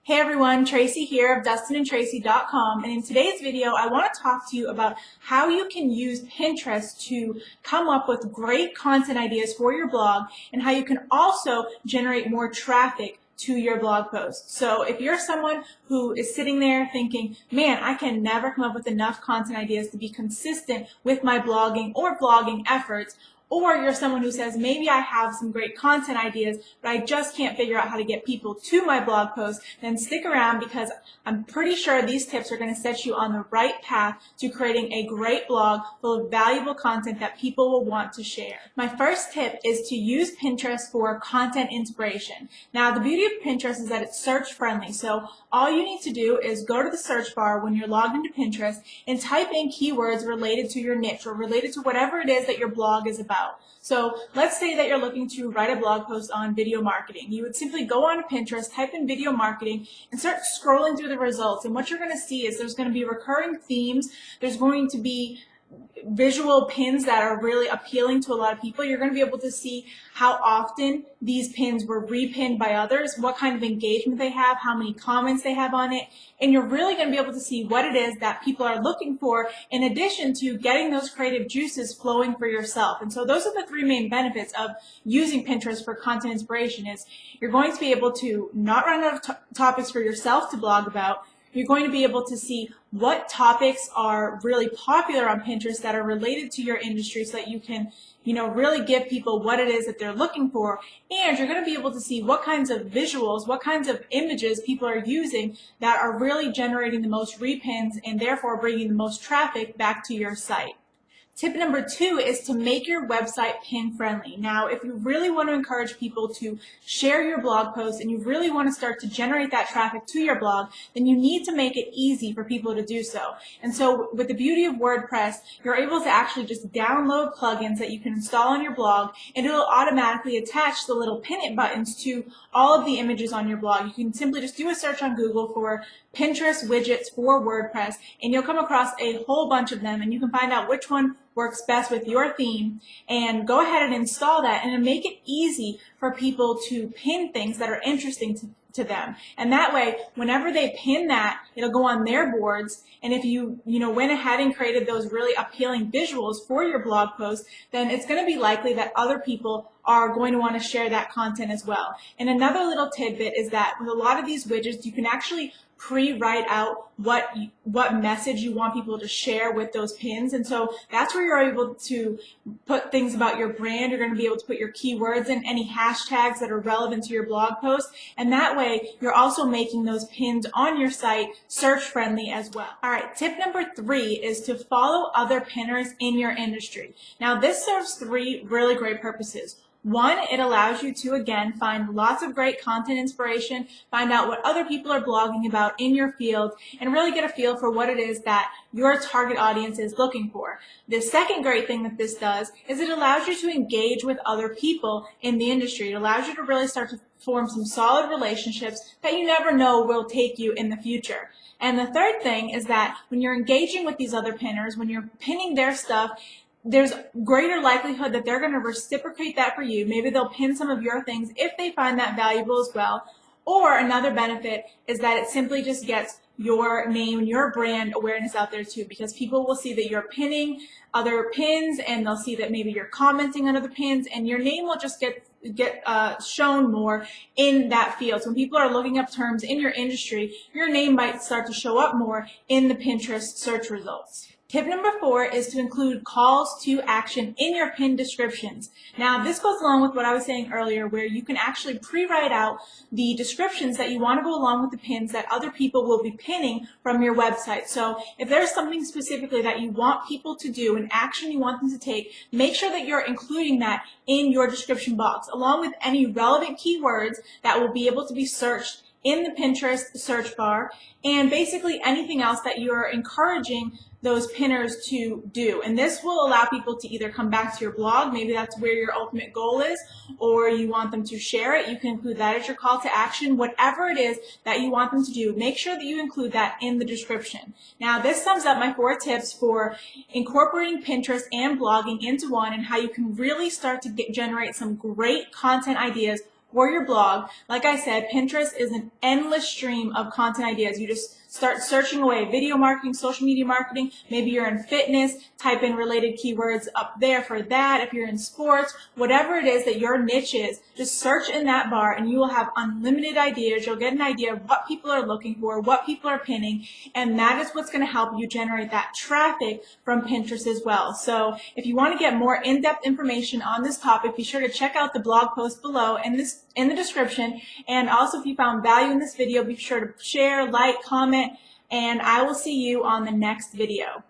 Hey everyone, Tracy here of DustinandTracy.com, and in today's video I want to talk to you about how you can use Pinterest to come up with great content ideas for your blog and how you can also generate more traffic to your blog post. So if you're someone who is sitting there thinking, man, I can never come up with enough content ideas to be consistent with my blogging or vlogging efforts, or you're someone who says, maybe I have some great content ideas, but I just can't figure out how to get people to my blog post, then stick around because I'm pretty sure these tips are going to set you on the right path to creating a great blog full of valuable content that people will want to share. My first tip is to use Pinterest for content inspiration. Now, the beauty of Pinterest is that it's search friendly, so all you need to do is go to the search bar when you're logged into Pinterest and type in keywords related to your niche or related to whatever it is that your blog is about. So let's say that you're looking to write a blog post on video marketing. You would simply go on Pinterest, type in video marketing, and start scrolling through the results. And what you're going to see is there's going to be recurring themes. There's going to be visual pins that are really appealing to a lot of people. You're going to be able to see how often these pins were repinned by others, what kind of engagement they have, how many comments they have on it, and you're really going to be able to see what it is that people are looking for in addition to getting those creative juices flowing for yourself. And so those are the three main benefits of using Pinterest for content inspiration. Is you're going to be able to not run out of topics for yourself to blog about. You're going to be able to see what topics are really popular on Pinterest that are related to your industry so that you can, really give people what it is that they're looking for. And you're going to be able to see what kinds of visuals, what kinds of images people are using that are really generating the most repins and therefore bringing the most traffic back to your site. Tip number 2 is to make your website pin friendly. Now, if you really want to encourage people to share your blog posts and you really want to start to generate that traffic to your blog, then you need to make it easy for people to do so. And so with the beauty of WordPress, you're able to actually just download plugins that you can install on your blog, and it'll automatically attach the little pin it buttons to all of the images on your blog. You can simply just do a search on Google for Pinterest widgets for WordPress, and you'll come across a whole bunch of them, and you can find out which one works best with your theme and go ahead and install that, and make it easy for people to pin things that are interesting to them. And that way, whenever they pin that, it'll go on their boards. And if you went ahead and created those really appealing visuals for your blog post, then it's going to be likely that other people are going to want to share that content as well. And another little tidbit is that with a lot of these widgets, you can actually pre-write out what message you want people to share with those pins. And so that's where you're able to put things about your brand. You're going to be able to put your keywords and any hashtags that are relevant to your blog post. And that way, you're also making those pins on your site search friendly as well. All right, tip number 3 is to follow other pinners in your industry. Now, this serves 3 really great purposes. 1, it allows you to, again, find lots of great content inspiration, find out what other people are blogging about in your field, and really get a feel for what it is that your target audience is looking for. The second great thing that this does is it allows you to engage with other people in the industry. It allows you to really start to form some solid relationships that you never know will take you in the future. And the third thing is that when you're engaging with these other pinners, when you're pinning their stuff, there's greater likelihood that they're going to reciprocate that for you. Maybe they'll pin some of your things if they find that valuable as well. Or another benefit is that it simply just gets your name, your brand awareness out there too, because people will see that you're pinning other pins, and they'll see that maybe you're commenting on other pins, and your name will just get shown more in that field. So when people are looking up terms in your industry, your name might start to show up more in the Pinterest search results. Tip number 4 is to include calls to action in your pin descriptions. Now, this goes along with what I was saying earlier, where you can actually pre-write out the descriptions that you want to go along with the pins that other people will be pinning from your website. So if there's something specifically that you want people to do, an action you want them to take, make sure that you're including that in your description box, along with any relevant keywords that will be able to be searched in the Pinterest search bar, and basically anything else that you're encouraging those pinners to do. And this will allow people to either come back to your blog, maybe that's where your ultimate goal is, or you want them to share it. You can include that as your call to action. Whatever it is that you want them to do, make sure that you include that in the description. Now, this sums up my 4 tips for incorporating Pinterest and blogging into one, and how you can really start to generate some great content ideas for your blog. Like I said, Pinterest is an endless stream of content ideas. You just start searching away: video marketing, social media marketing. Maybe you're in fitness, type in related keywords up there for that. If you're in sports, whatever it is that your niche is, just search in that bar and you will have unlimited ideas. You'll get an idea of what people are looking for, what people are pinning, and that is what's going to help you generate that traffic from Pinterest as well. So if you want to get more in-depth information on this topic, be sure to check out the blog post below in the description. And also, if you found value in this video, be sure to share, like, comment, and I will see you on the next video.